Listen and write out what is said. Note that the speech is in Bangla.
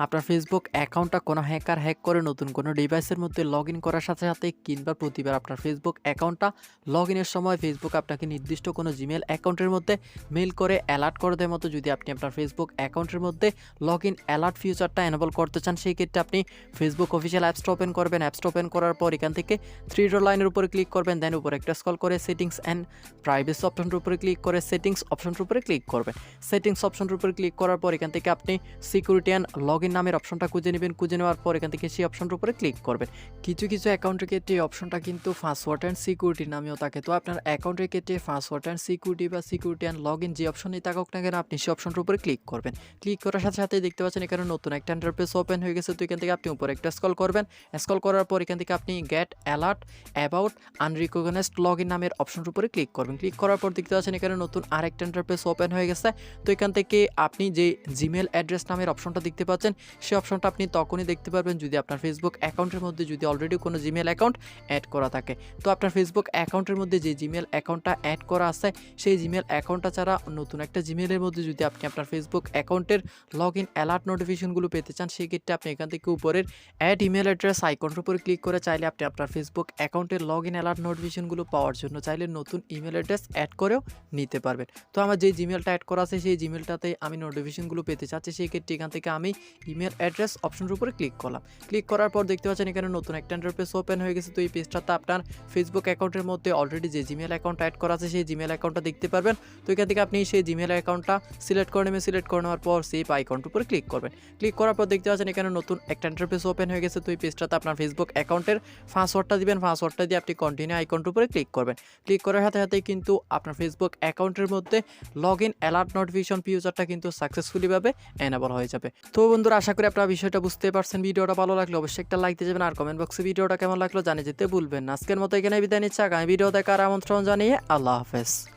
আপনার ফেসবুক অ্যাকাউন্টটা কোনো হ্যাকার হ্যাক করে নতুন কোনো ডিভাইসের মধ্যে লগ ইন করার সাথে সাথে কিংবা প্রতিবার আপনার ফেসবুক অ্যাকাউন্টটা লগ ইনের সময় ফেসবুক আপনাকে নির্দিষ্ট কোনো জিমেল অ্যাকাউন্টের মধ্যে মেল করে অ্যালার্ট করে দেওয়ার মতো যদি আপনি আপনার ফেসবুক অ্যাকাউন্টের মধ্যে লগ ইন অ্যালার্ট ফিচারটা এনেবল করতে চান, সেই ক্ষেত্রে আপনি ফেসবুক অফিসিয়াল অ্যাপসটা ওপেন করবেন। অ্যাপসটা ওপেন করার পর এখান থেকে থ্রি ডট লাইনের উপরে ক্লিক করবেন, দেন উপরে একটা স্ক্রল করে সেটিংস অ্যান্ড প্রাইভেসি অপশনটার উপরে ক্লিক করে সেটিংস অপশনটার উপরে ক্লিক করবেন। সেটিংস অপশনটার উপরে ক্লিক করার পর এখান থেকে আপনি সিকিউরিটি অ্যান্ড লগ ইন নামের অপশনটা খুঁজে নেবেন। খুঁজে নেওয়ার পর এখান থেকে সেই অপশনটার উপরে ক্লিক করবেন। কিছু অ্যাকাউন্টের ক্ষেত্রে এই অপশনটা কিন্তু পাসওয়ার্ড অ্যান্ড সিকিউরিটি নামেও থাকে। তো আপনার অ্যাকাউন্টের ক্ষেত্রে পাসওয়ার্ড অ্যান্ড সিকিউরিটি বা সিকিউরিটি অ্যান্ড লগ ইন যে অপশনই থাকুক না কেন, আপনি সেই অপশনটার উপরে ক্লিক করবেন। ক্লিক করার সাথে সাথে দেখতে পাচ্ছেন এখানে নতুন একটা ইন্টারফেস ওপেন হয়ে গেছে। তো এখান থেকে আপনি উপরে একটা স্ক্রল করবেন। স্ক্রল করার পর এখান থেকে আপনি get alert about unrecognized log in নামের অপশনটার উপরে ক্লিক করবেন। ক্লিক করার পর দেখতে পাচ্ছেন এখানে নতুন আরেকটা ইন্টারফেস ওপেন হয়ে গেছে। তো এখান থেকে আপনি যে জিমেল অ্যাড্রেস নামের অপশনটা দেখতে পাচ্ছেন, সেই অপশনটা আপনি তখনই দেখতে পারবেন যদি আপনার ফেসবুক অ্যাকাউন্টের মধ্যে যদি অলরেডি কোনো জিমেল অ্যাকাউন্ট অ্যাড করা থাকে। তো আপনার ফেসবুক অ্যাকাউন্টের মধ্যে যে জিমেল অ্যাকাউন্টটা অ্যাড করা আছে, সেই জিমেল অ্যাকাউন্টটা ছাড়া নতুন একটা জিমেলের মধ্যে যদি আপনি আপনার ফেসবুক অ্যাকাউন্টের লগ ইন অ্যালার্ট নোটিফিকেশনগুলো পেতে চান, সেক্ষেত্রে আপনি এখান থেকে উপরের অ্যাড ইমেল অ্যাড্রেস আইকনটার উপরে ক্লিক করে চাইলে আপনি আপনার ফেসবুক অ্যাকাউন্টের লগ ইন অ্যালার্ট নোটিফিকেশনগুলো পাওয়ার জন্য চাইলে নতুন ইমেল অ্যাড্রেস অ্যাড করেও নিতে পারবেন। তো আমার যে জিমেলটা অ্যাড করা আছে সেই জিমেলটাতে আমি নোটিফিকেশনগুলো পেতে চাচ্ছি, সেই ক্ষেত্রে এখান থেকে আমি ইমেল অ্যাড্রেস অপশনের উপরে ক্লিক করলাম। ক্লিক করার পর দেখতে পাচ্ছেন এখানে নতুন একটা ইন্টারফেস ওপেন হয়ে গেছে। তো এই পেজটাতে আপনার ফেসবুক অ্যাকাউন্টের মধ্যে অলরেডি যে জিমেল অ্যাকাউন্ট অ্যাড করা আছে সেই জিমেল অ্যাকাউন্টটা দেখতে পারবেন। তো এখান থেকে আপনি সেই জিমেল অ্যাকাউন্টটা সিলেক্ট করে নেবেন। সিলেক্ট করে নেওয়ার পর সেভ আইকনটার উপরে ক্লিক করবেন। ক্লিক করার পর দেখতে পাচ্ছেন এখানে নতুন একটা ইন্টারফেস ওপেন হয়ে গেছে। তো এই পেজটাতে আপনার ফেসবুক অ্যাকাউন্টের পাসওয়ার্ডটা দিবেন। পাসওয়ার্ডটা দিয়ে আপনি কন্টিনিউ আইকনটার উপরে ক্লিক করবেন। ক্লিক করার সাথে সাথেই কিন্তু আপনার ফেসবুক অ্যাকাউন্টের মধ্যে লগ ইন অ্যালার্ট নোটিফিকেশন ফিচারটা কিন্তু সাকসেসফুলি ভাবে এনেবল হয়ে যাবে। তো বন্ধুরা, আশা করি আপনারা বিষয়টা বুঝতে পারছেন। ভিডিওটা ভালো লাগলে অবশ্যই একটা লাইক দিয়ে যাবেন আর কমেন্ট বক্সে ভিডিওটা কেমন লাগলো জানিয়ে যেতে ভুলবেন না। আজকের মতো এখানে বিদায় নিচ্ছি। আগামী ভিডিও দেখার আমন্ত্রণ জানিয়ে আল্লাহ হাফেজ।